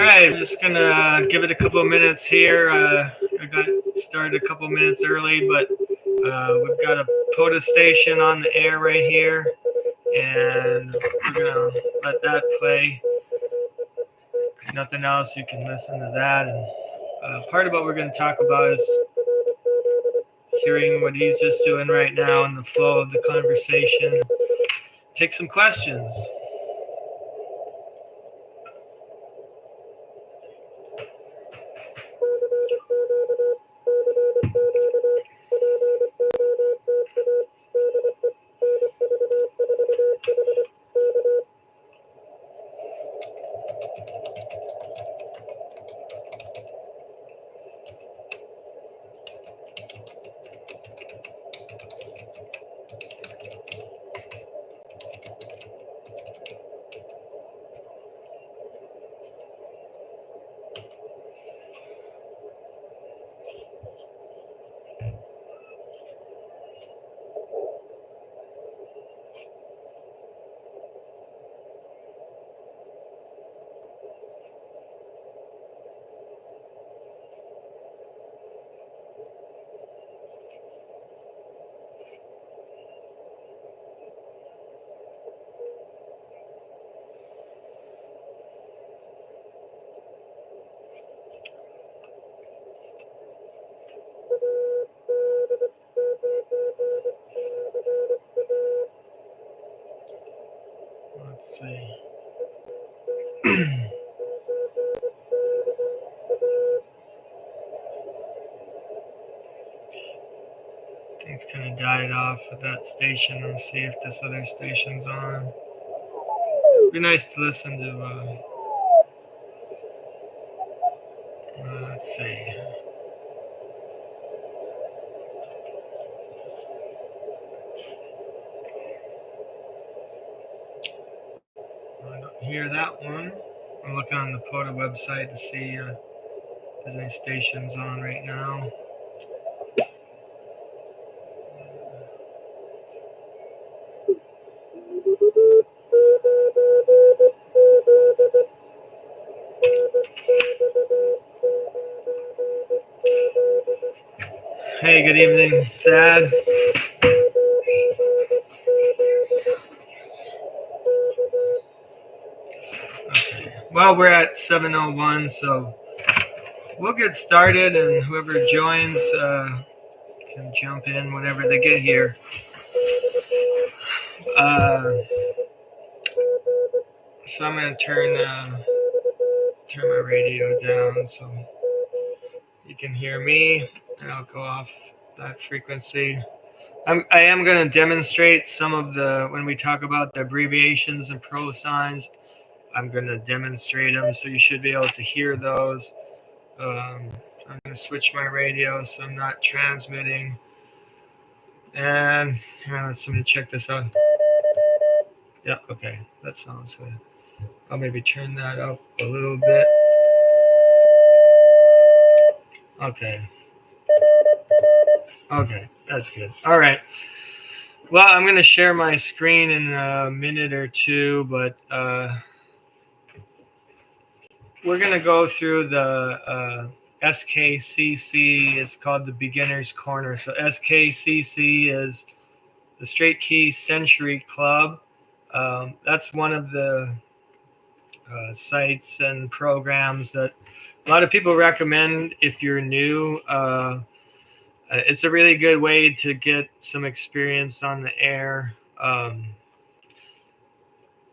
right, I'm just gonna give it a couple of minutes here. I got started a couple of minutes early, but we've got a POTA station on the air right here, and we're gonna let that play. If nothing else, you can listen to that. And part of what we're gonna talk about is hearing what he's just doing right now in the flow of the conversation. Take some questions. Let's see. Things kind of died off with that station. Let's see if this other station's on. It'd be nice to listen to. Let's see. I don't hear that one. I'm looking on the POTA website to see if there's any stations on right now. Hey, good evening, Thad. Okay. Well, we're at 7:01, so we'll get started, and whoever joins can jump in whenever they get here. So I'm gonna turn my radio down so you can hear me, and I'll go off that frequency. I am going to demonstrate some of when we talk about the abbreviations and pro signs, I'm going to demonstrate them, so you should be able to hear those. I'm going to switch my radio so I'm not transmitting. And let me check this out. Yeah, okay, that sounds good. I'll maybe turn that up a little bit. Okay. Okay, that's good. All right. Well, I'm going to share my screen in a minute or two, but we're going to go through the SKCC. It's called the Beginner's Corner. So SKCC is the Straight Key Century Club. That's one of the sites and programs that a lot of people recommend if you're new. It's a really good way to get some experience on the air.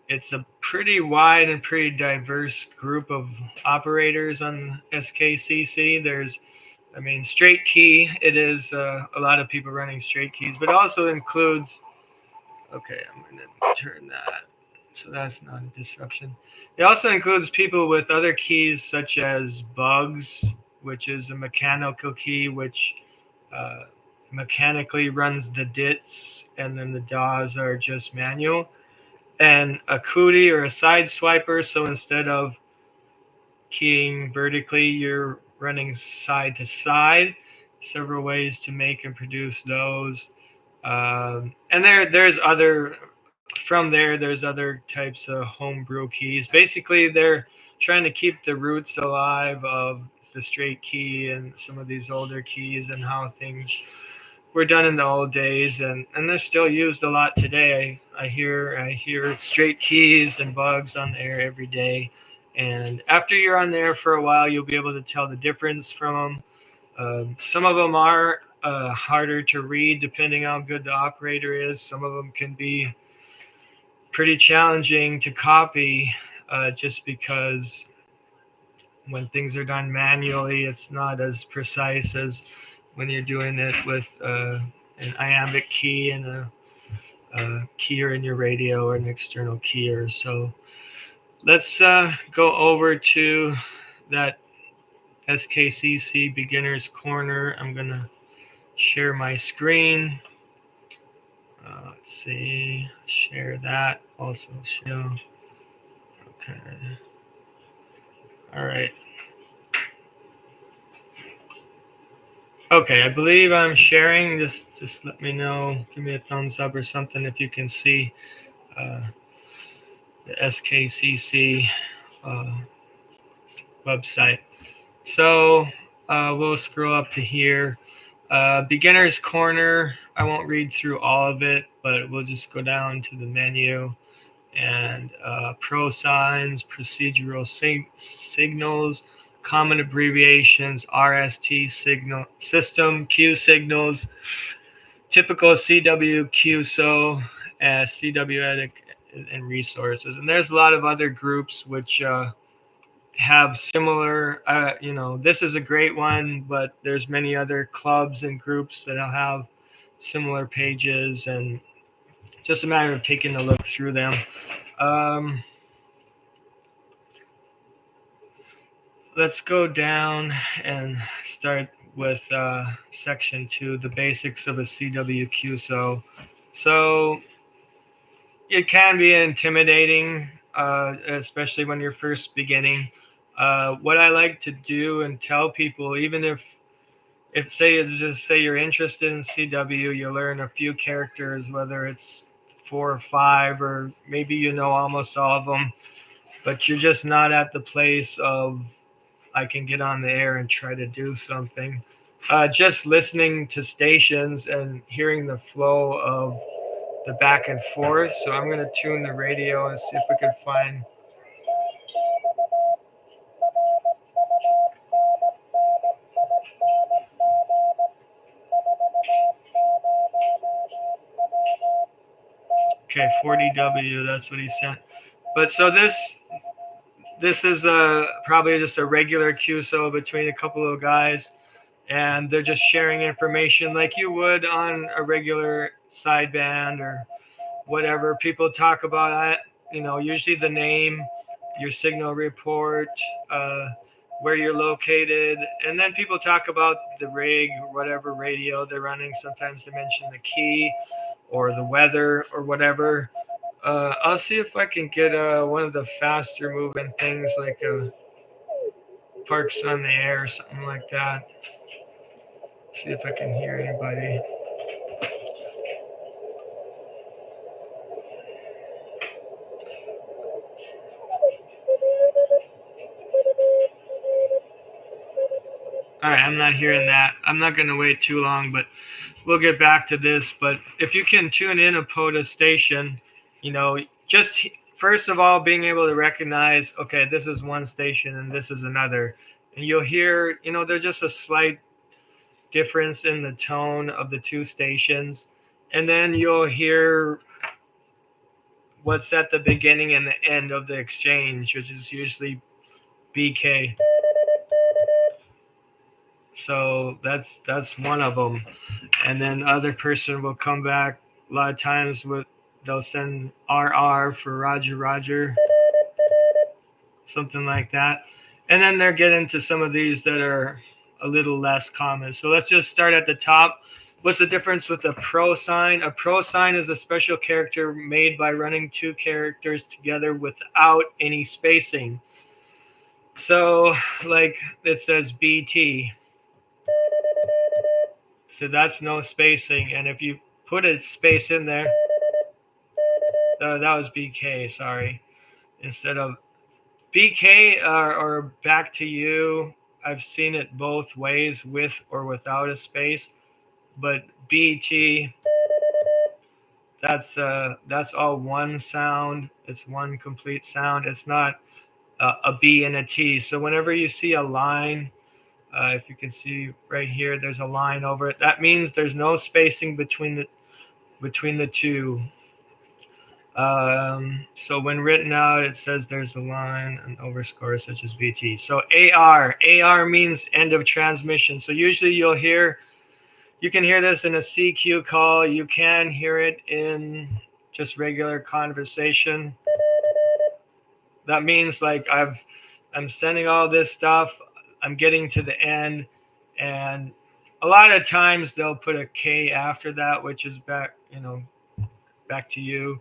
It's a pretty wide and pretty diverse group of operators on SKCC. Straight key. It is a lot of people running straight keys, but also includes. Okay, I'm going to turn that. So that's not a disruption. It also includes people with other keys such as bugs, which is a mechanical key, which mechanically runs the dits, and then the DAWs are just manual. And a cootie or a side swiper, so instead of keying vertically, you're running side to side. Several ways to make and produce those. And there's other types of homebrew keys. Basically, they're trying to keep the roots alive of the straight key and some of these older keys and how things were done in the old days, and they're still used a lot today. I hear straight keys and bugs on the air every day, and after you're on there for a while, you'll be able to tell the difference from them. Some of them are harder to read depending on how good the operator is. Some of them can be pretty challenging to copy, just because when things are done manually, it's not as precise as when you're doing it with an iambic key and a keyer in your radio or an external keyer. So let's go over to that SKCC Beginner's Corner. I'm going to share my screen. Let's see, share that. Also show. Okay. All right. Okay, I believe I'm sharing. Just let me know. Give me a thumbs up or something if you can see the SKCC website. So we'll scroll up to here. Beginner's Corner. I won't read through all of it, but we'll just go down to the menu and pro signs, procedural signals, common abbreviations, RST signal system, Q signals, typical CW QSO, CW edit, and resources. And there's a lot of other groups which have similar, this is a great one, but there's many other clubs and groups that'll have similar pages, and just a matter of taking a look through them. Let's go down and start with section 2, the basics of a CWQSO. So it can be intimidating, especially when you're first beginning. What I like to do and tell people, even if say you're interested in CW, you learn a few characters, whether it's 4 or 5, or maybe you know almost all of them, but you're just not at the place of I can get on the air and try to do something. Just listening to stations and hearing the flow of the back and forth. So I'm going to tune the radio and see if we can find. Okay, 40W, that's what he sent. But so this is probably just a regular QSO between a couple of guys, and they're just sharing information like you would on a regular sideband or whatever. People talk about it, usually the name, your signal report, where you're located, and then people talk about the rig or whatever radio they're running. Sometimes they mention the key or the weather or whatever. I'll see if I can get one of the faster moving things like Parks on the Air or something like that. See if I can hear anybody. All right, I'm not hearing that. I'm not going to wait too long, but we'll get back to this. But if you can tune in a POTUS station, just first of all, being able to recognize, okay, this is one station and this is another. And you'll hear, there's just a slight difference in the tone of the two stations. And then you'll hear what's at the beginning and the end of the exchange, which is usually BK. So that's one of them. And then the other person will come back a lot of times they'll send RR for Roger Roger, something like that. And then they're getting to some of these that are a little less common. So let's just start at the top. What's the difference with a pro sign? A pro sign is a special character made by running two characters together without any spacing. So like it says BT. So that's no spacing. And if you put a space in there, that was BK, sorry. Instead of BK or back to you. I've seen it both ways, with or without a space. But BT, that's all one sound. It's one complete sound. It's not a B and a T. So whenever you see a line, if you can see right here, there's a line over it. That means there's no spacing between the two. So when written out, it says there's a line and overscore such as BT. So AR means end of transmission. So usually you can hear this in a CQ call. You can hear it in just regular conversation. That means like I'm sending all this stuff. I'm getting to the end, and a lot of times they'll put a K after that, which is back to you.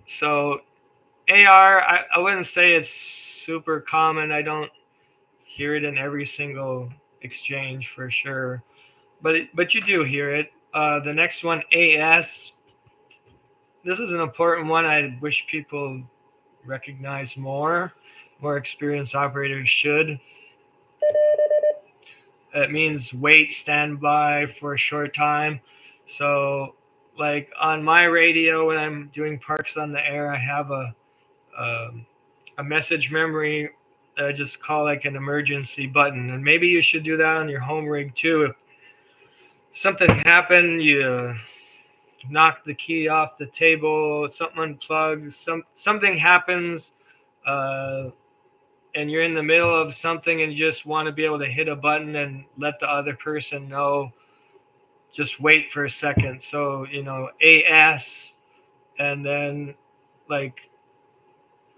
So AR, I wouldn't say it's super common. I don't hear it in every single exchange for sure, but you do hear it. The next one, AS. This is an important one. I wish people recognize more. More experienced operators should. It means wait, stand by for a short time. So, like on my radio, when I'm doing Parks on the Air, I have a message memory that I just call like an emergency button. And maybe you should do that on your home rig too. If something happened, you knock the key off the table, something unplugs, something happens, and you're in the middle of something and you just want to be able to hit a button and let the other person know, just wait for a second. So, AS, and then like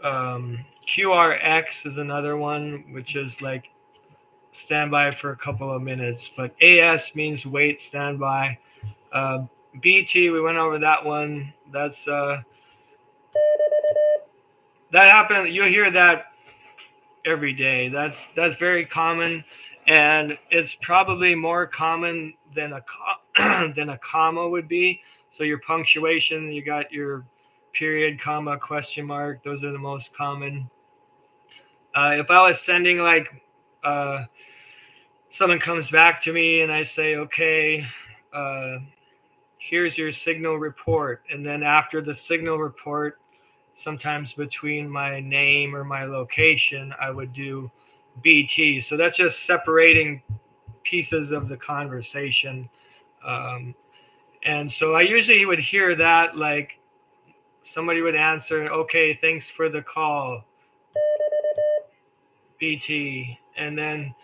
QRX is another one, which is like standby for a couple of minutes. But AS means wait, standby. BT, we went over that one. That happens. You'll hear that every day. That's very common, and it's probably more common than than a comma would be. So your punctuation, you got your period, comma, question mark. Those are the most common. If I was sending like someone comes back to me and I say, okay, here's your signal report, and then after the signal report, sometimes between my name or my location, I would do BT. So that's just separating pieces of the conversation. And so I usually would hear that like somebody would answer, okay, thanks for the call, BT. And then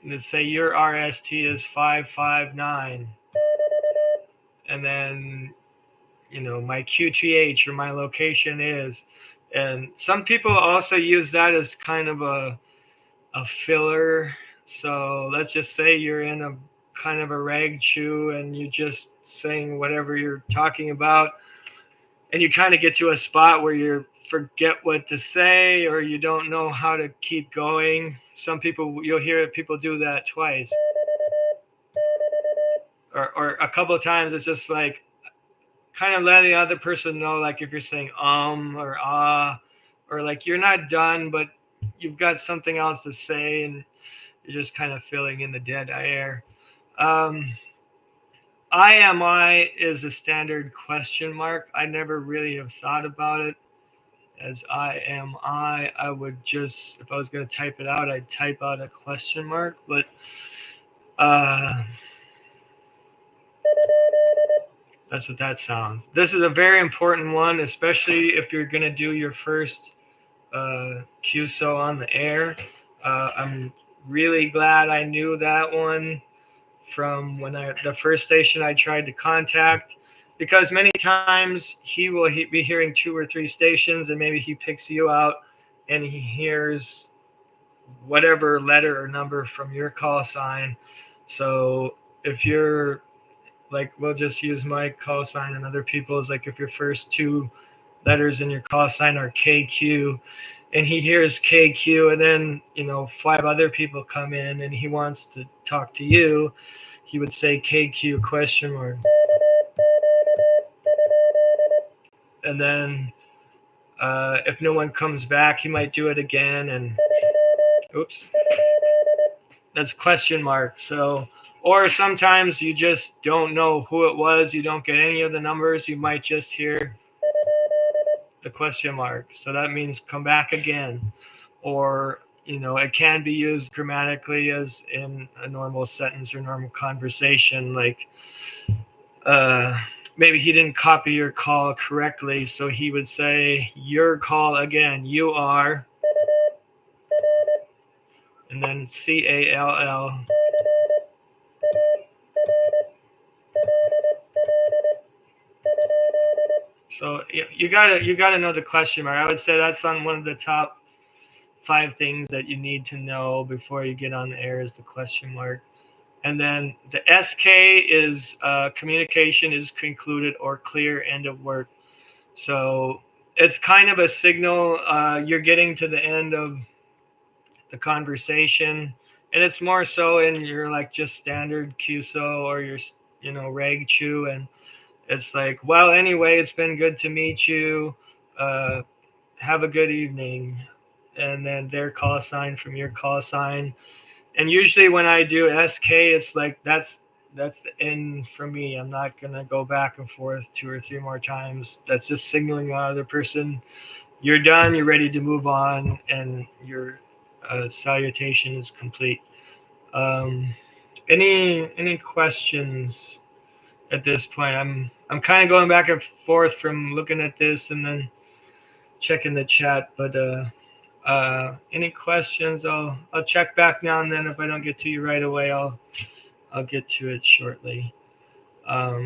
let's say your RST is 559. And then, my QTH or my location is. And some people also use that as kind of a filler. So let's just say you're in a kind of a rag chew and you're just saying whatever you're talking about, and you kind of get to a spot where you forget what to say or you don't know how to keep going. Some people, you'll hear people do that twice or a couple of times. It's just like kind of letting the other person know, like if you're saying or ah, or like you're not done but you've got something else to say and you're just kind of filling in the dead air. IMI is a standard question mark. I never really have thought about it as IMI. I would just, if I was going to type it out, I'd type out a question mark. But that's what that sounds. This is a very important one, especially if you're going to do your first QSO on the air. I'm really glad I knew that one from the first station I tried to contact, because many times he will be hearing 2 or 3 stations and maybe he picks you out and he hears whatever letter or number from your call sign. So if you're like, we'll just use my call sign and other people's, like if your first 2 letters in your call sign are KQ and he hears KQ and then 5 other people come in and he wants to talk to you, he would say KQ question mark. And then If no one comes back, he might do it again. And oops, that's question mark. So, or sometimes you just don't know who it was. You don't get any of the numbers. You might just hear the question mark. So that means come back again. Or, it can be used grammatically as in a normal sentence or normal conversation. Like, maybe he didn't copy your call correctly. So he would say, your call again. You are, and then CALL. So you gotta know the question mark. I would say that's on one of the top 5 things that you need to know before you get on the air is the question mark. And then the SK is communication is concluded or clear, end of work. So it's kind of a signal you're getting to the end of the conversation, and it's more so in your like just standard QSO or your reg chew, and it's like, well, anyway, it's been good to meet you. Have a good evening. And then their call sign from your call sign. And usually when I do SK, it's like that's the end for me. I'm not gonna go back and forth 2 or 3 more times. That's just signaling the other person you're done, you're ready to move on, and your salutation is complete. Any questions at this point? I'm kind of going back and forth from looking at this and then checking the chat, but any questions? I'll check back now and then. If I don't get to you right away, I'll get to it shortly. All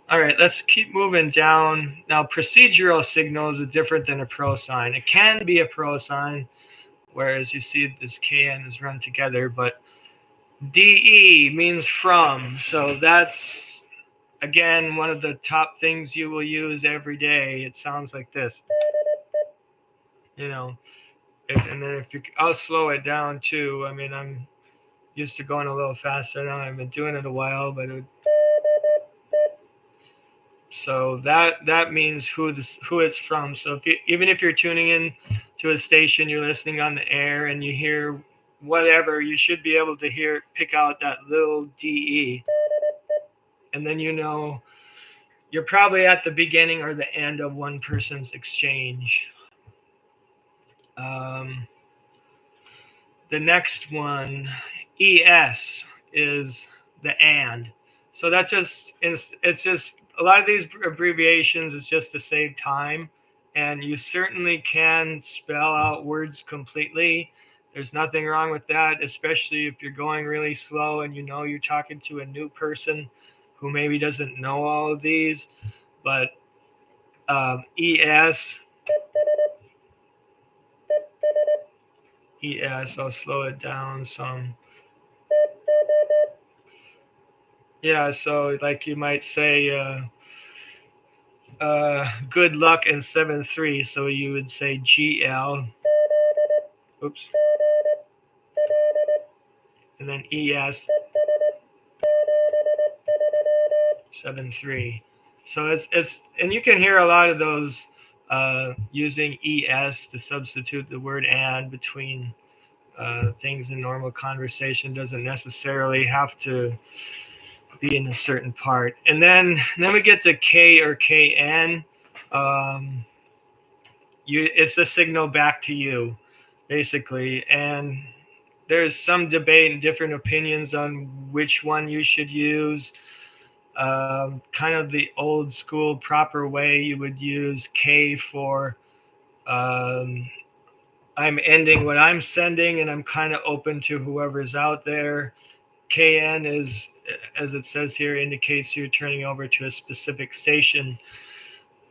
right, let's keep moving down. Now, procedural signals are different than a pro sign. It can be a pro sign, whereas you see this KN is run together, but DE means from. So that's, again, one of the top things you will use every day. It sounds like this. And then I'll slow it down too. I mean, I'm used to going a little faster now. I've been doing it a while, but so that means who it's from. So even if you're tuning in to a station, you're listening on the air, and you hear whatever, you should be able to pick out that little DE, and then you're probably at the beginning or the end of one person's exchange. The next one, ES, is the and. So it's just a lot of these abbreviations is just to save time, and you certainly can spell out words completely. There's nothing wrong with that, especially if you're going really slow and you're talking to a new person who maybe doesn't know all of these. But ES, I'll slow it down some. Yeah, so like you might say, good luck in 7-3. So you would say GL. Oops. And then ES. 7-3. So it's and you can hear a lot of those using ES to substitute the word and between things in normal conversation. Doesn't necessarily have to be in a certain part. And then we get to K or KN. It's a signal back to you, basically. And there's some debate and different opinions on which one you should use. Kind of the old school proper way, you would use K for I'm ending what I'm sending, and I'm kind of open to whoever's out there. KN is, as it says here, indicates you're turning over to a specific station.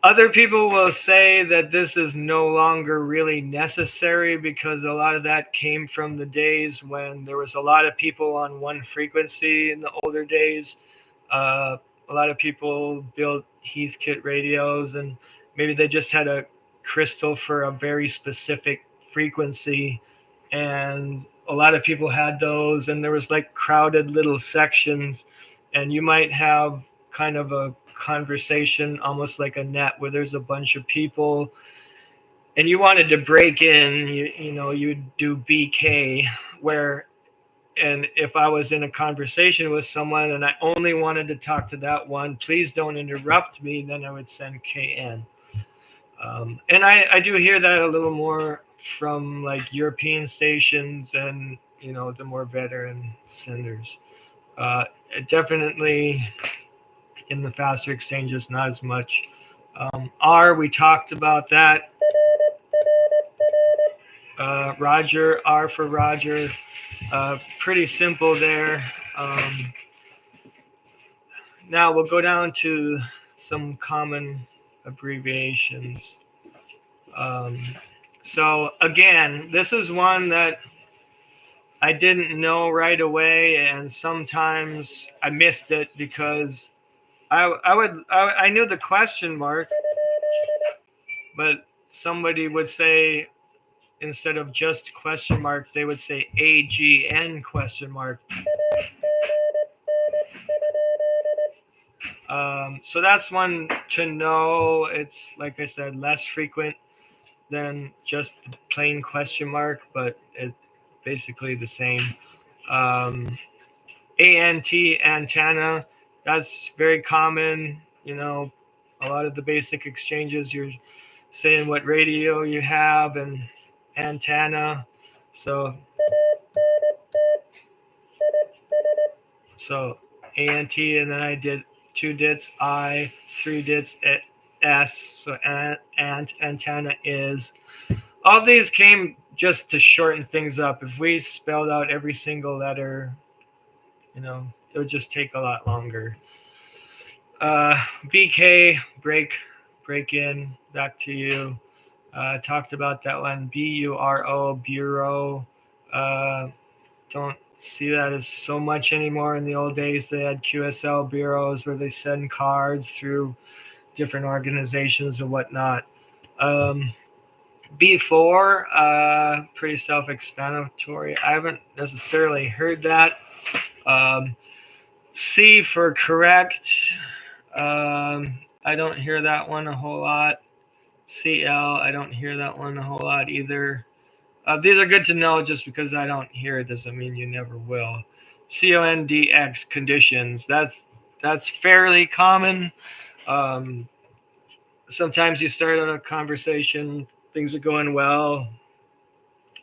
Other people will say that this is no longer really necessary because a lot of that came from the days when there was a lot of people on one frequency in the older days. A lot of people built Heathkit radios, and maybe they just had a crystal for a very specific frequency, and a lot of people had those, and there was like crowded little sections, and you might have kind of a conversation almost like a net where there's a bunch of people, and you wanted to break in, you'd do BK, where, and if I was in a conversation with someone and I only wanted to talk to that one, please don't interrupt me, then I would send KN. And I do hear that a little more from like European stations and, the more veteran senders. Definitely in the faster exchanges, not as much. R, we talked about that. Roger, R for Roger. Pretty simple there. Now we'll go down to some common abbreviations. So again, this is one that I didn't know right away, and sometimes I missed it because I knew the question mark, but somebody would say, instead of just question mark, they would say AGN question mark. So that's one to know. It's, like I said, less frequent than just the plain question mark, but it's basically the same. ANT, antenna, that's very common. A lot of the basic exchanges, you're saying what radio you have and antenna. So ANT, and then I did 2 dits I, 3 dits S. So antenna is. All these came just to shorten things up. If we spelled out every single letter, it would just take a lot longer. BK, break in, back to you. Talked about that one. BURO, bureau. Don't see that as so much anymore. In the old days, they had QSL bureaus where they send cards through different organizations and whatnot. B4, pretty self-explanatory. I haven't necessarily heard that. C for correct. I don't hear that one a whole lot. CL, I don't hear that one a whole lot either. These are good to know. Just because I don't hear it doesn't mean you never will. CONDX, conditions. That's fairly common. Sometimes you start on a conversation, things are going well,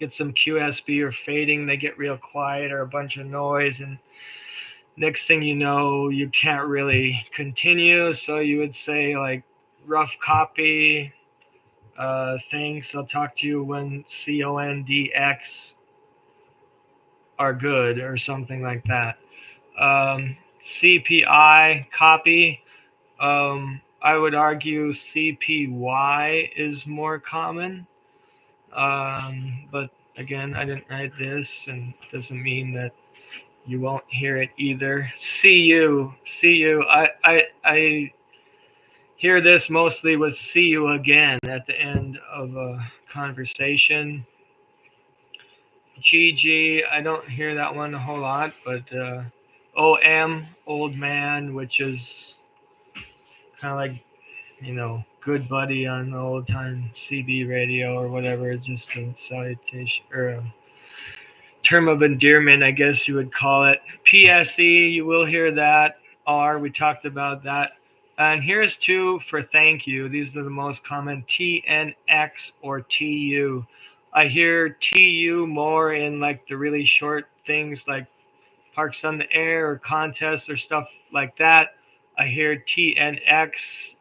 get some QSB or fading, they get real quiet or a bunch of noise, and next thing you know, you can't really continue. So you would say like, rough copy, thanks, I'll talk to you when CONDX are good, or something like that. CPI, copy. I would argue CPY is more common. But again, I didn't write this, and it doesn't mean that you won't hear it either. CU. I hear this mostly with see you again at the end of a conversation. GG, I don't hear that one a whole lot, but OM, old man, which is kind of like, good buddy on the old time CB radio or whatever, just a salutation or a term of endearment, I guess you would call it. PSE, you will hear that. R, we talked about that. And here's 2 for thank you. These are the most common. TNX or TU. I hear TU more in like the really short things like Parks on the Air or contests or stuff like that. I hear TNX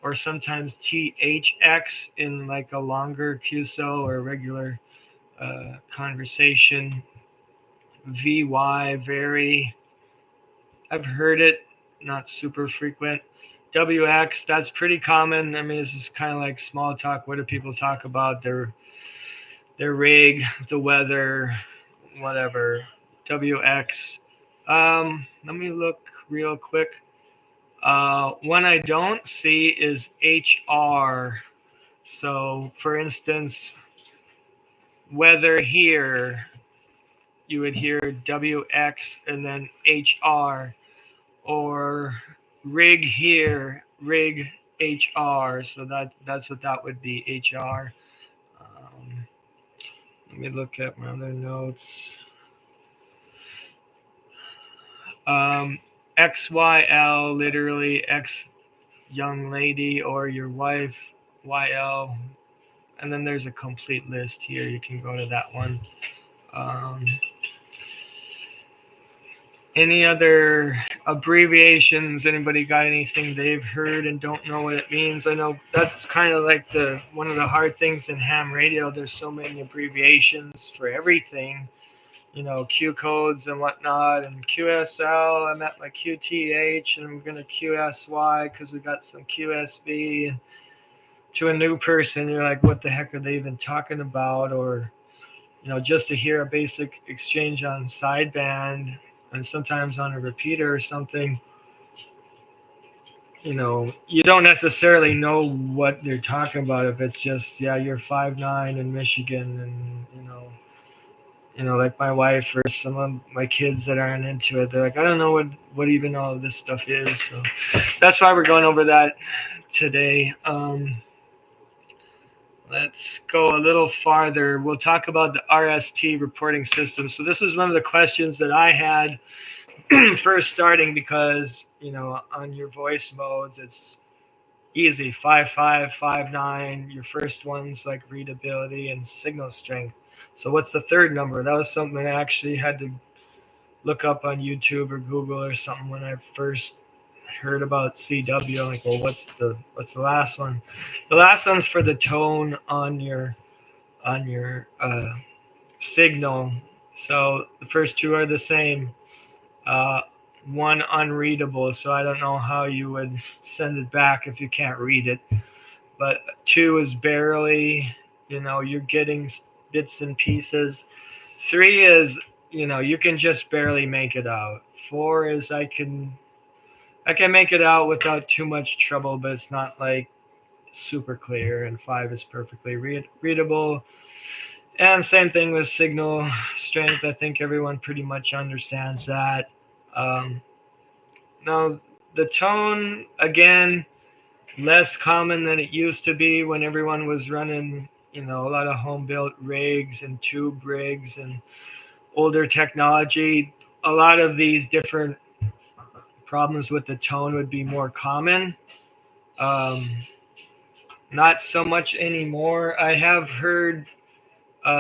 or sometimes THX in like a longer QSO or regular conversation. VY, very. I've heard it, not super frequent. WX, that's pretty common. I mean, this is kind of like small talk. What do people talk about? Their rig, the weather, whatever. WX. Let me look real quick. One I don't see is HR. So, for instance, weather here, you would hear WX and then HR, or rig here, rig HR. So that's what that would be, HR. Let me look at my other notes. XYL, literally X young lady or your wife, YL. And then there's a complete list here. You can go to that one. Any other abbreviations? Anybody got anything they've heard and don't know what it means? I know that's kind of like one of the hard things in ham radio. There's so many abbreviations for everything, Q codes and whatnot, and QSL. I'm at my QTH, and I'm gonna QSY because we got some QSB. And to a new person, you're like, what the heck are they even talking about? Or just to hear a basic exchange on sideband and sometimes on a repeater or something, you don't necessarily know what they're talking about if it's just, yeah, you're 5'9" in Michigan, and like my wife or some of my kids that aren't into it, they're like, I don't know what even all of this stuff is. So that's why we're going over that today. Let's go a little farther. We'll talk about the RST reporting system. So this is one of the questions that I had first starting, because on your voice modes it's easy, 5.5, 5.9. Your first one's like readability and signal strength. So what's the third number? That was something I actually had to look up on YouTube or Google or something when I first heard about CW. I'm like, well, what's the last one? The last one's for the tone on your signal. So the first two are the same. One unreadable, so I don't know how you would send it back if you can't read it. But 2 is barely, you're getting bits and pieces. 3 is, you can just barely make it out. 4 is I can make it out without too much trouble, but it's not like super clear. And 5 is perfectly readable. And same thing with signal strength. I think everyone pretty much understands that. Now, the tone, again, less common than it used to be when everyone was running, a lot of home-built rigs and tube rigs and older technology. A lot of these different problems with the tone would be more common. Not so much anymore. I have heard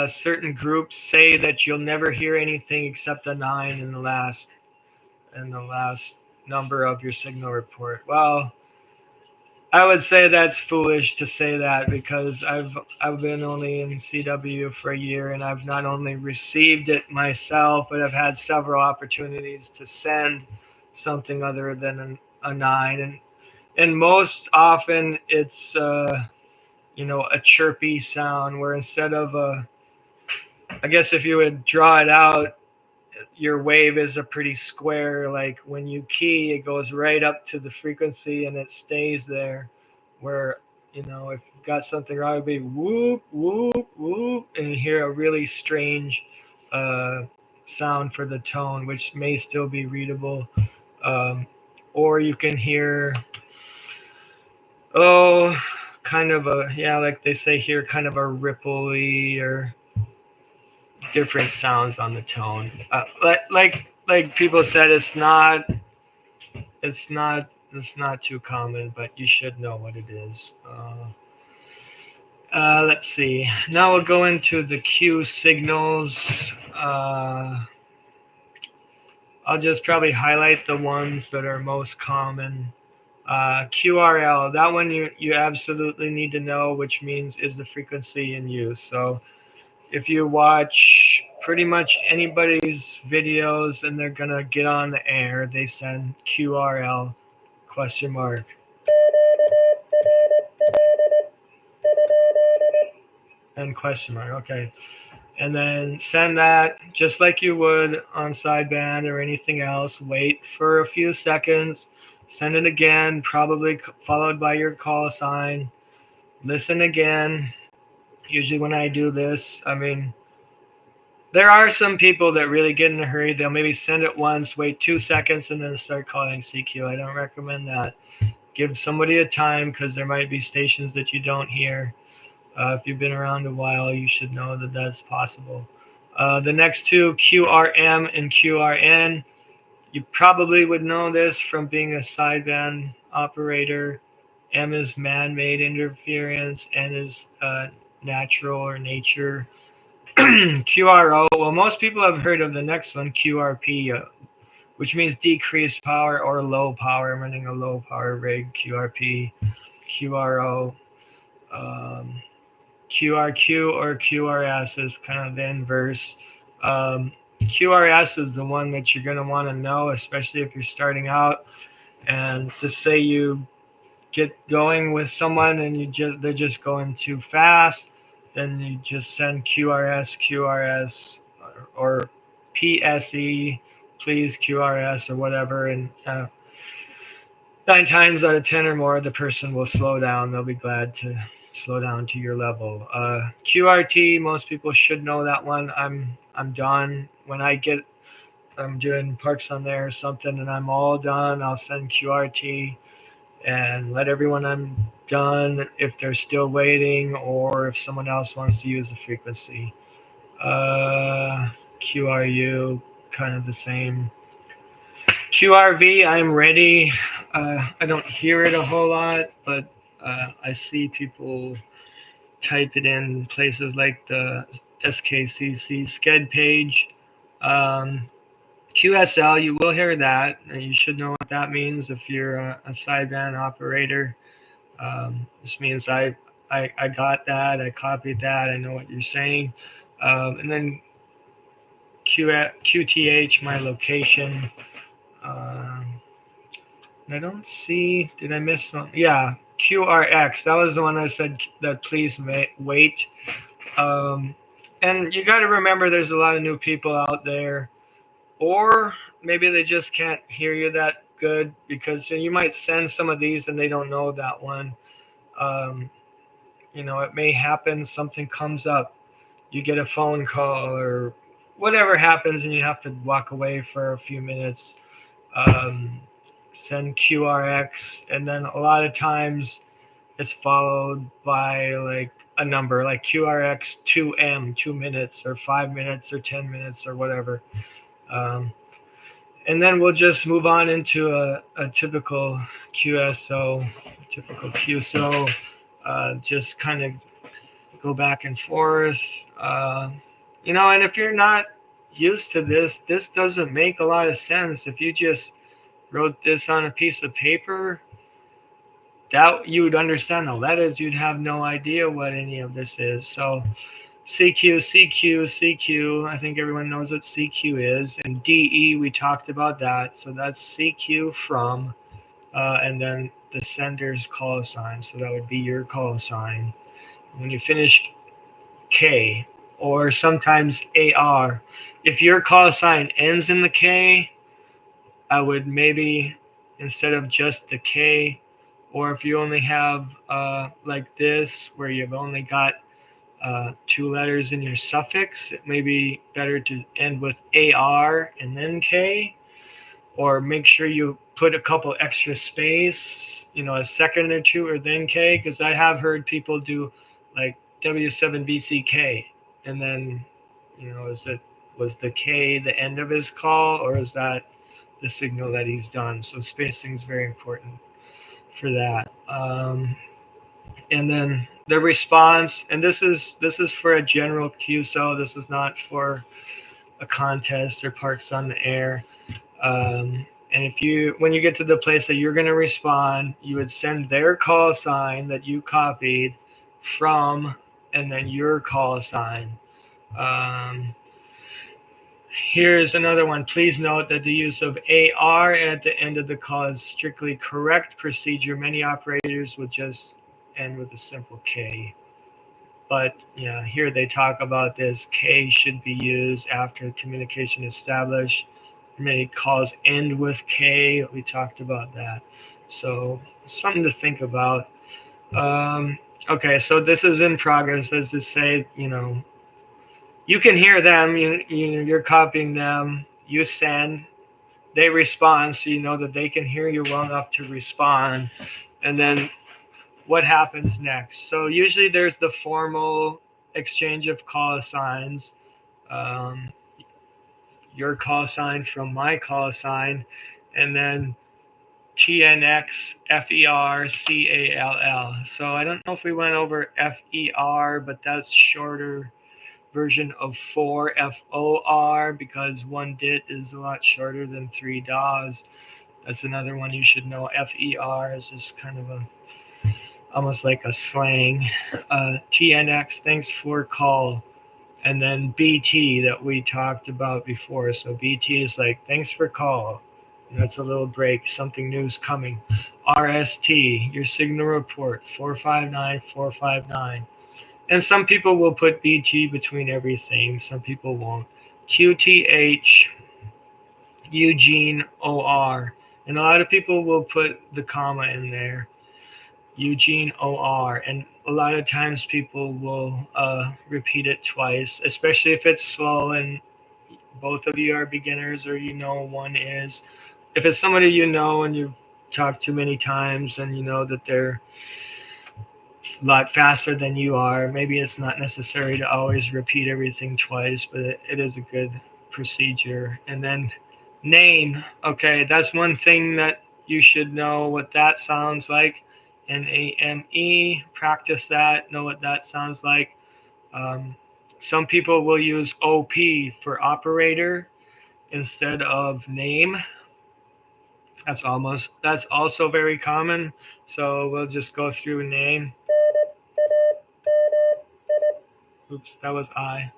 certain groups say that you'll never hear anything except a 9 in the last number of your signal report. Well, I would say that's foolish to say that, because I've been only in CW for a year, and I've not only received it myself, but I've had several opportunities to send something other than a 9, and most often it's a chirpy sound, where instead of I guess if you would draw it out, your wave is a pretty square, like when you key, it goes right up to the frequency and it stays there, where if you've got something wrong, it'd be whoop, whoop, whoop, and you hear a really strange sound for the tone, which may still be readable. Or you can hear kind of like they say here, kind of a rippley or different sounds on the tone. Like people said, it's not too common, but you should know what it is. Let's see. Now we'll go into the Q signals. I'll just probably highlight the ones that are most common. QRL, that one you absolutely need to know, which means is the frequency in use. So if you watch pretty much anybody's videos and they're gonna get on the air, they send QRL ? And question mark. Okay. And then send that just like you would on sideband or anything else. Wait for a few seconds. Send it again, probably followed by your call sign. Listen again. Usually when I do this, there are some people that really get in a hurry. They'll maybe send it once, wait 2 seconds, and then start calling CQ. I don't recommend that. Give somebody a time, because there might be stations that you don't hear. If you've been around a while, you should know that that's possible. The next two, QRM and QRN, you probably would know this from being a sideband operator. M is man-made interference, N is natural or nature. QRO, well, most people have heard of the next one, QRP, which means decreased power or low power. I'm running a low power rig, QRP, QRO. QRQ or QRS is kind of the inverse. QRS is the one that you're going to want to know, especially if you're starting out. And to say you get going with someone and they're just going too fast, then you just send QRS, or PSE, please QRS or whatever, and 9 times out of 10 or more, the person will slow down. They'll be glad to slow down to your level. QRT, most people should know that one. I'm done. When I'm doing parks on there or something and I'm all done, I'll send QRT and let everyone I'm done if they're still waiting or if someone else wants to use the frequency. QRU, kind of the same. QRV, I'm ready. I don't hear it a whole lot, but I see people type it in places like the SKCC SCED page. QSL, you will hear that. And you should know what that means if you're a sideband operator. This means I got that, I copied that, I know what you're saying. And then QTH, my location. I don't see, did I miss one? Yeah, QRX, that was the one I said that please wait. And you got to remember there's a lot of new people out there, or maybe they just can't hear you that good, because you might send some of these and they don't know that one. It may happen, something comes up, you get a phone call or whatever happens and you have to walk away for a few minutes. Send QRX, and then a lot of times it's followed by like a number like QRX 2M, 2 minutes or 5 minutes or 10 minutes or whatever. And then we'll just move on into a typical QSO, typical QSO, just kind of go back and forth. And if you're not used to this doesn't make a lot of sense. If you just wrote this on a piece of paper, that you would understand the letters, you'd have no idea what any of this is. So CQ, I think everyone knows what CQ is. And DE, we talked about that. So that's CQ from, and then the sender's call sign. So that would be your call sign. When you finish K, or sometimes AR, if your call sign ends in the K, I would maybe, instead of just the K, or if you only have like this, where you've only got 2 letters in your suffix, it may be better to end with AR and then K, or make sure you put a couple extra space, a second or two, or then K, because I have heard people do like W7BCK, and then, was the K the end of his call, or is that the signal that he's done? So spacing is very important for that. And then the response, and this is for a general QSO. This is not for a contest or parks on the air. And when you get to the place that you're going to respond, you would send their call sign that you copied from, and then your call sign. Here's another one. Please note that the use of AR at the end of the call is strictly correct procedure. Many operators will just end with a simple K. But here they talk about this. K should be used after communication established. Many calls end with K. We talked about that. So something to think about. Okay, so this is in progress. As to say, you can hear them. You're copying them. You send. They respond, so you know that they can hear you well enough to respond. And then what happens next. So usually there's the formal exchange of call signs, um, your call sign from my call sign, and then TNX FERCALL. So I don't know if we went over FER, but that's shorter version of 4FOR because one DIT is a lot shorter than 3 DAWs. That's another one you should know. FER is just kind of almost like a slang. TNX, thanks for call. And then BT that we talked about before. So BT is like, thanks for call. And that's a little break. Something new's coming. RST, your signal report, 459459. And some people will put BT between everything. Some people won't. QTH, Eugene OR. And a lot of people will put the comma in there. Eugene OR. And a lot of times people will repeat it twice, especially if it's slow and both of you are beginners or you know one is. If it's somebody you know and you've talked to many times and you know that they're a lot faster than you are, maybe it's not necessary to always repeat everything twice, but it is a good procedure. And then name. Okay, that's one thing that you should know what that sounds like. NAME, practice that, know what that sounds like. Some people will use OP for operator instead of name. That's also very common. So we'll just go through name. Oops, that was I.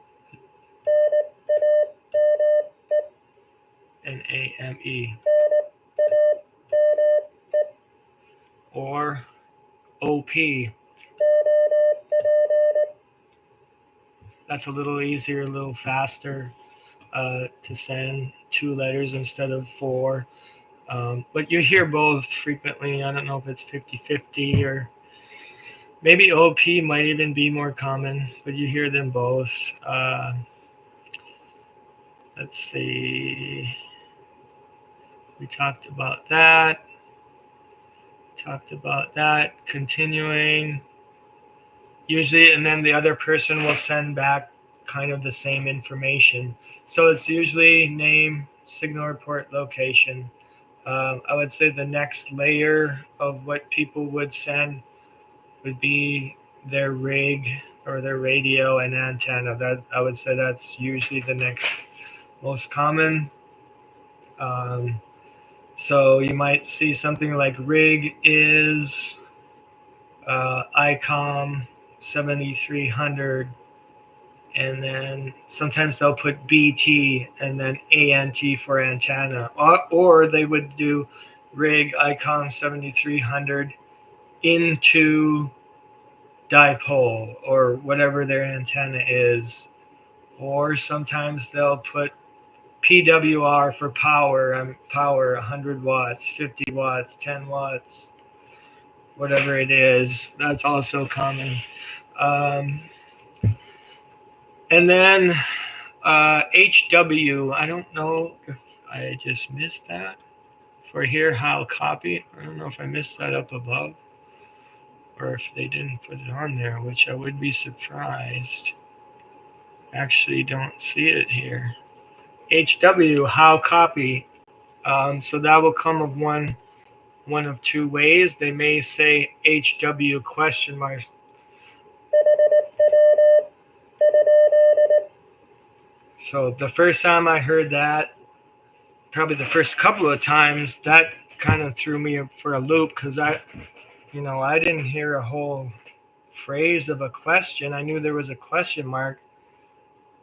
NAME. Or OP. That's a little easier, a little faster to send 2 letters instead of 4. But you hear both frequently. I don't know if it's 50-50 or maybe OP might even be more common, but you hear them both. Let's see. We talked about that. Continuing. Usually, and then the other person will send back kind of the same information. So it's usually name, signal report, location. I would say the next layer of what people would send would be their rig or their radio and antenna. That I would say that's usually the next most common. So you might see something like rig is ICOM 7300, and then sometimes they'll put BT and then ANT for antenna, or they would do rig ICOM 7300 into dipole or whatever their antenna is, or sometimes they'll put PWR for power, 100 watts, 50 watts, 10 watts, whatever it is. That's also common. And then HW, I don't know if I just missed that. For here, how copy, I don't know if I missed that up above or if they didn't put it on there, which I would be surprised. Actually, don't see it here. HW, how copy. So that will come of one of 2 ways. They may say HW question mark. So the first time I heard that, probably the first couple of times, that kind of threw me for a loop because I didn't hear a whole phrase of a question. I knew there was a question mark,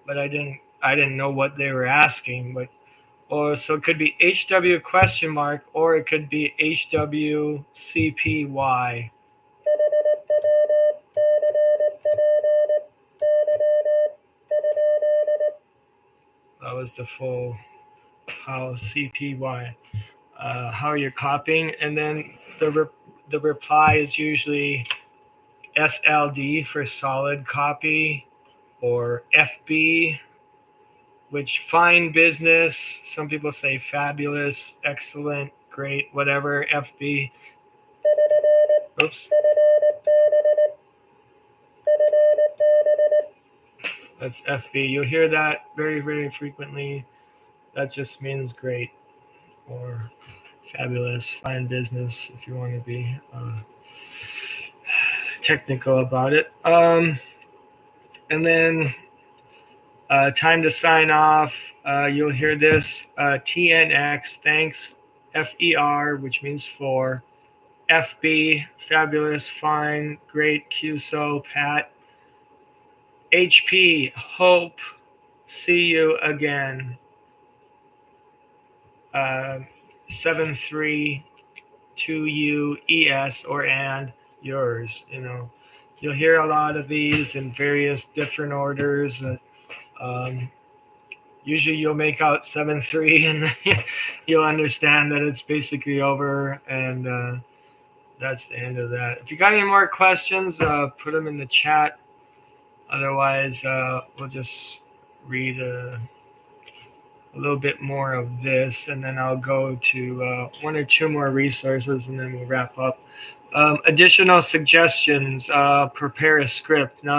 but I didn't know what they were asking. So it could be HW question mark, or it could be HWCPY. That was the full how CPY. How you're copying, and then the reply is usually SLD for solid copy, or FB, which fine business. Some people say fabulous, excellent, great, whatever. FB. Oops. That's FB. You'll hear that very, very frequently. That just means great or fabulous, fine business if you want to be technical about it. And then time to sign off. You'll hear this TNX, thanks, FER, which means for, FB, fabulous, fine, great, QSO, Pat, HP, hope, see you again. 732UES or and yours. You'll hear a lot of these in various different orders. Usually you'll make out 7-3 and you'll understand that it's basically over, and that's the end of that. If you got any more questions, put them in the chat. Otherwise, we'll just read a little bit more of this, and then I'll go to one or two more resources, and then we'll wrap up. Additional suggestions, prepare a script. Now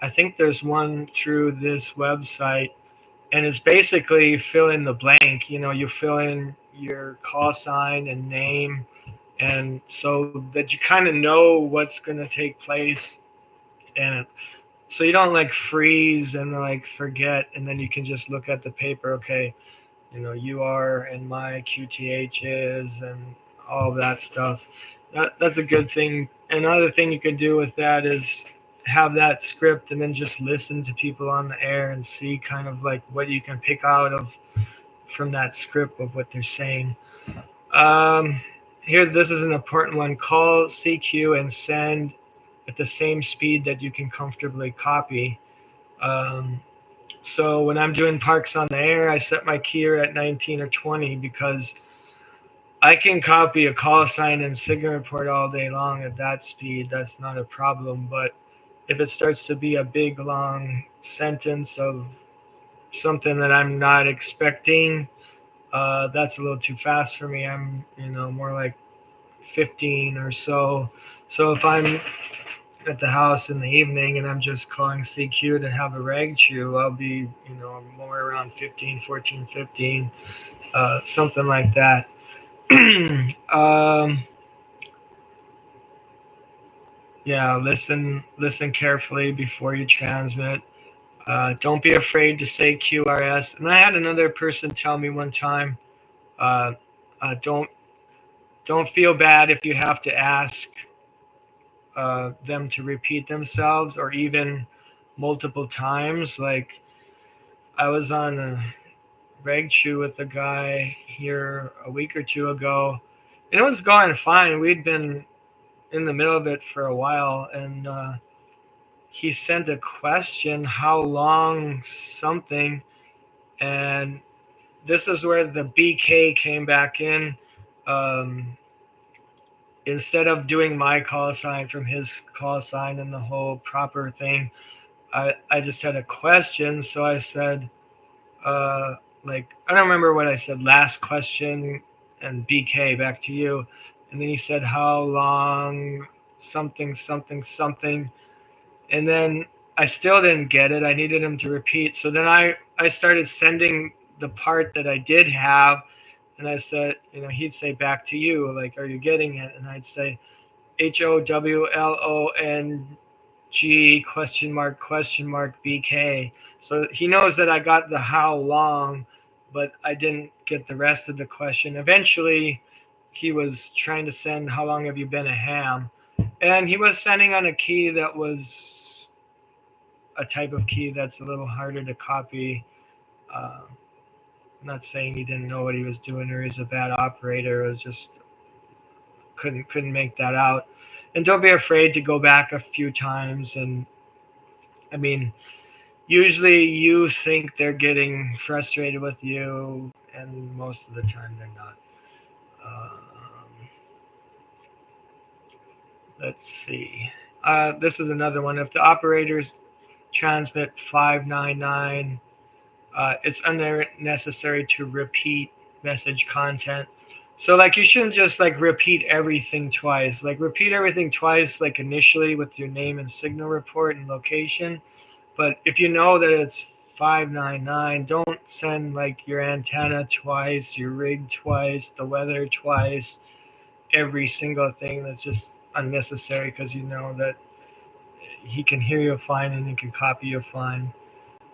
I think there's one through this website, and it's basically fill in the blank. You fill in your call sign and name, and so that you kind of know what's going to take place, and so you don't freeze and forget, and then you can just look at the paper. Okay, you are and my QTH is, and all of that stuff. That's a good thing. Another thing you could do with that is have that script and then just listen to people on the air and see kind of what you can pick out of from that script of what they're saying. This is an important one. Call CQ and send at the same speed that you can comfortably copy. So when I'm doing Parks on the Air, I set my keyer at 19 or 20 because I can copy a call sign and signal report all day long at that speed. That's not a problem. But if it starts to be a big, long sentence of something that I'm not expecting, that's a little too fast for me. I'm, more like 15 or so. So if I'm at the house in the evening and I'm just calling CQ to have a rag chew, I'll be, more around 15, 14, 15, something like that. Yeah, listen carefully before you transmit. Don't be afraid to say QRS. And I had another person tell me one time, don't feel bad if you have to ask them to repeat themselves or even multiple times. Like I was on a reg chew with a guy here a week or two ago, and it was going fine. We'd been in the middle of it for a while, and he sent a question, how long something, and this is where the BK came back in. Instead of doing my call sign from his call sign and the whole proper thing, I just had a question. So I said, I don't remember what I said, last question, and BK, back to you. And then he said, how long, something, something, something. And then I still didn't get it. I needed him to repeat. So then I started sending the part that I did have. And I said, he'd say back to you, are you getting it? And I'd say, HOWLONG question mark BK. So he knows that I got the how long, but I didn't get the rest of the question. Eventually, he was trying to send, how long have you been a ham? And he was sending on a key that was a type of key that's a little harder to copy. I'm not saying he didn't know what he was doing or he's a bad operator. It was just couldn't make that out. And don't be afraid to go back a few times. And I mean, usually you think they're getting frustrated with you, and most of the time they're not. Let's see. This is another one. If the operators transmit 599, it's unnecessary to repeat message content. So like you shouldn't just like repeat everything twice. Like repeat everything twice, like initially with your name and signal report and location. But if you know that it's 599, don't send like your antenna twice, your rig twice, the weather twice, every single thing. That's just unnecessary because you know that he can hear you fine and he can copy you fine.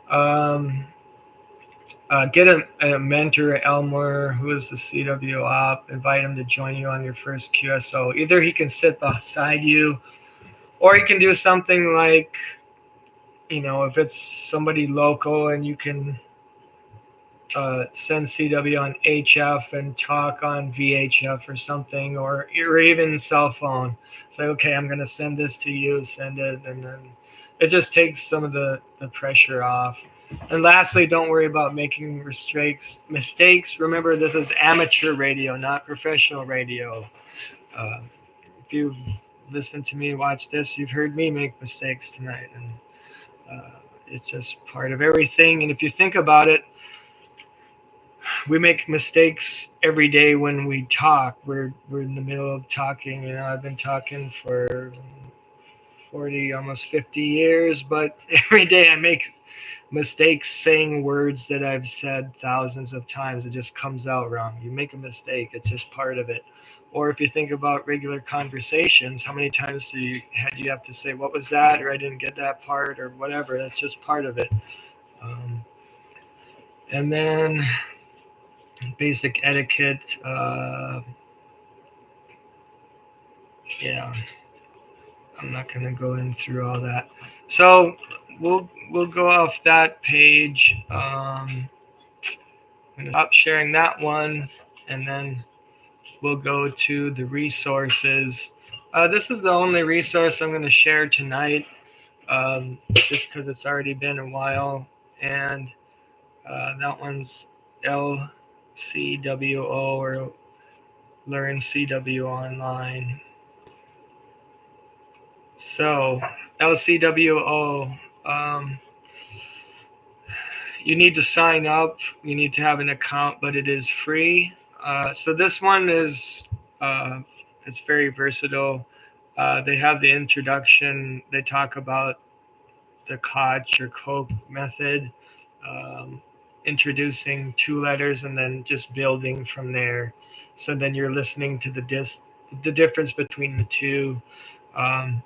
Um, get a mentor, Elmer, who is the CW op. Invite him to join you on your first QSO. Either he can sit beside you, or he can do something like, if it's somebody local and you can send CW on HF and talk on VHF or something, or even cell phone. Say, okay, I'm going to send this to you, send it, and then it just takes some of the pressure off. And lastly, don't worry about making mistakes. Remember, this is amateur radio, not professional radio. Uh, if you've listened to me watch this, you've heard me make mistakes tonight, and it's just part of everything. And if you think about it, we make mistakes every day when we talk. We're in the middle of talking. I've been talking for 40, almost 50 years, but every day I make mistakes saying words that I've said thousands of times. It just comes out wrong. You make a mistake, it's just part of it. Or if you think about regular conversations, how many times do you have to say, what was that, or I didn't get that part, or whatever. That's just part of it. And then basic etiquette. Yeah, I'm not going to go in through all that. So we'll go off that page. I'm going to stop sharing that one, and then we'll go to the resources. This is the only resource I'm going to share tonight, just because it's already been a while, and that one's LCWO, or Learn CW Online. So LCWO, you need to sign up. You need to have an account, but it is free. So this one is it's very versatile. They have the introduction. They talk about the Koch or Koch method, um, introducing two letters and then just building from there. So then you're listening to the difference between the two. Um,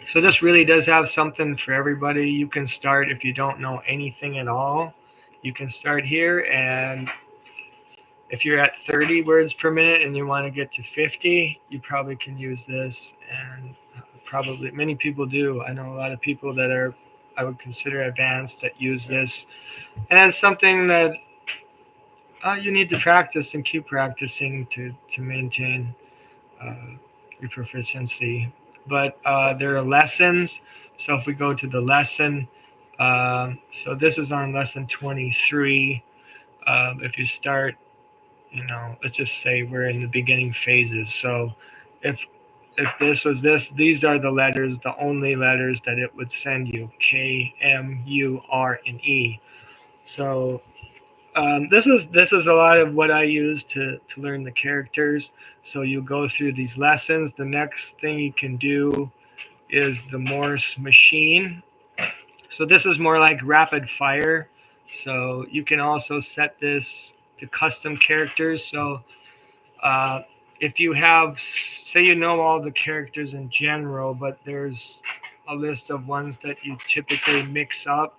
so this really does have something for everybody. You can start if you don't know anything at all. You can start here, and if you're at 30 words per minute and you want to get to 50, you probably can use this. And probably many people do. I know a lot of people that I would consider advanced that use this. And it's something that you need to practice and keep practicing to maintain uh, your proficiency. But there are lessons. So if we go to the lesson, so this is on lesson 23. If you start, let's just say we're in the beginning phases. So if this was this, these are the letters, the only letters that it would send you: K, M, U, R, and E. So this is a lot of what I use to learn the characters. So you go through these lessons. The next thing you can do is the Morse machine. So this is more like rapid fire. So you can also set this to custom characters. So if you have, say you know all the characters in general, but there's a list of ones that you typically mix up,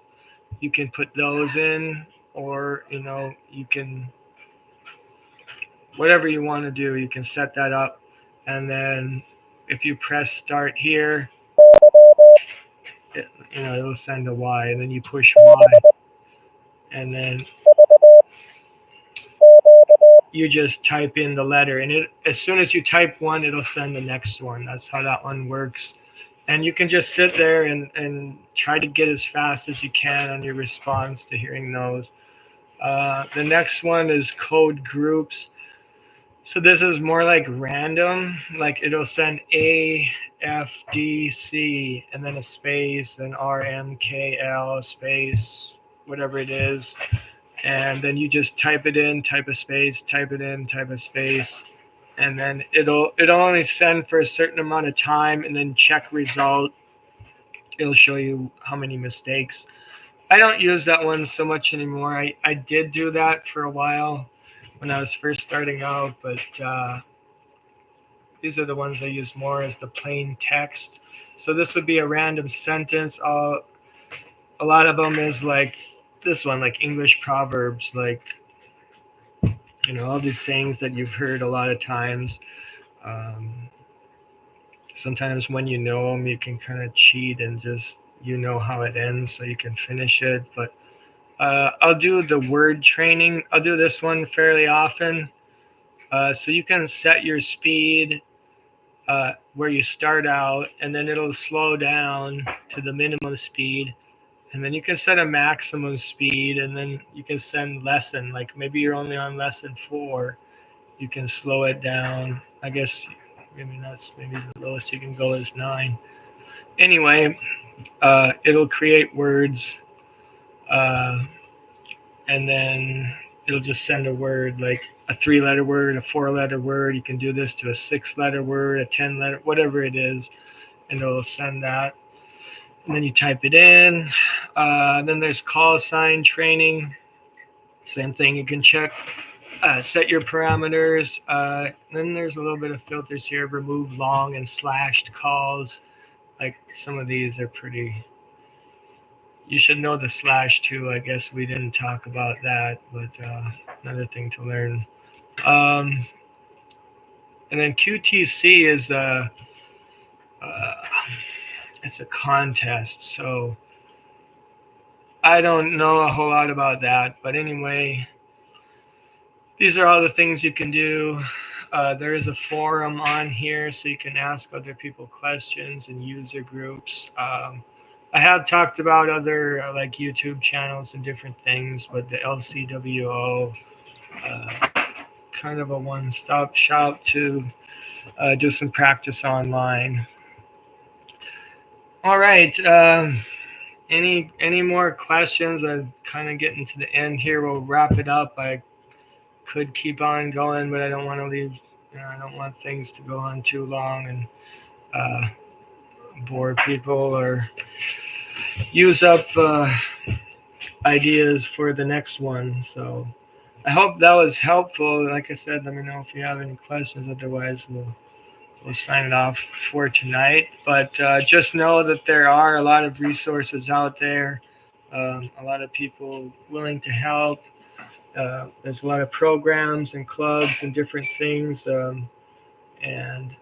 you can put those in, or you can, whatever you want to do, you can set that up. And then if you press start here, it'll send a Y, and then you push Y, and then you just type in the letter, and as soon as you type one, it'll send the next one. That's how that one works. And you can just sit there and try to get as fast as you can on your response to hearing those. The next one is code groups. So this is more like random. Like it'll send A, F, D, C, and then a space, and R, M, K, L, space, whatever it is. and then you just type it in, type a space, type it in, type a space, and then it'll only send for a certain amount of time, and then check result. It'll show you how many mistakes. I don't use that one so much anymore. I did do that for a while when I was first starting out, but these are the ones I use more as the plain text. So this would be a random sentence. A lot of them is like this one, like English proverbs, like, all these sayings that you've heard a lot of times. Sometimes when you know them, you can kind of cheat and just how it ends, so you can finish it. But I'll do the word training. I'll do this one fairly often. So you can set your speed where you start out, and then it'll slow down to the minimum speed. And then you can set a maximum speed, and then you can send lesson. Like maybe you're only on lesson 4. You can slow it down. I guess maybe the lowest you can go is 9. Anyway, it'll create words, and then it'll just send a word, like a 3-letter word, a 4-letter word. You can do this to a 6-letter word, a 10-letter, whatever it is, and it'll send that. And then you type it in. Then there's call sign training. Same thing. You can check, set your parameters. Then there's a little bit of filters here. Remove long and slashed calls. Like some of these are pretty. You should know the slash too. I guess we didn't talk about that, but another thing to learn. And then QTC is it's a contest, so I don't know a whole lot about that. But anyway, these are all the things you can do. There is a forum on here, so you can ask other people questions and user groups. I have talked about other like YouTube channels and different things, but the LCWO, kind of a one-stop shop to do some practice online. All right. Any more questions? I'm kind of getting to the end here. We'll wrap it up. I could keep on going, but I don't want to leave. I don't want things to go on too long and bore people or use up ideas for the next one. So I hope that was helpful. Like I said, let me know if you have any questions. Otherwise, we'll sign it off for tonight. But just know that there are a lot of resources out there, a lot of people willing to help. There's a lot of programs and clubs and different things. And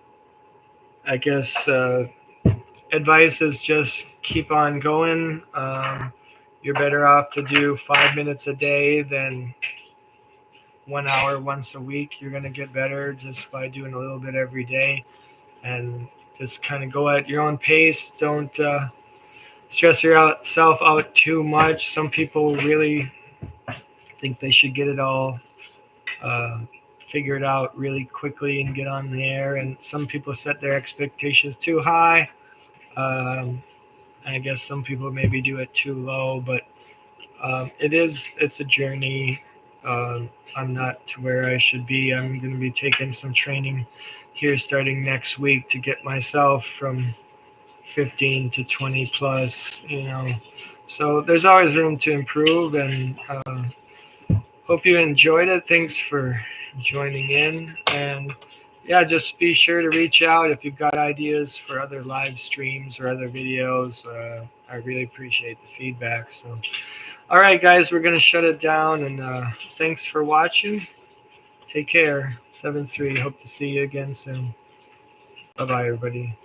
I guess advice is just keep on going. You're better off to do 5 minutes a day than 1 hour once a week. You're going to get better just by doing a little bit every day, and just kind of go at your own pace. Don't stress yourself out too much. Some people really think they should get it all figured out really quickly and get on the air, and some people set their expectations too high. I guess some people maybe do it too low, but it's a journey. I'm not to where I should be. I'm going to be taking some training here starting next week to get myself from 15 to 20 plus, So there's always room to improve, and hope you enjoyed it. Thanks for joining in, and yeah, just be sure to reach out if you've got ideas for other live streams or other videos. I really appreciate the feedback. So, all right, guys, we're going to shut it down, and thanks for watching. Take care. 7-3. Hope to see you again soon. Bye-bye, everybody.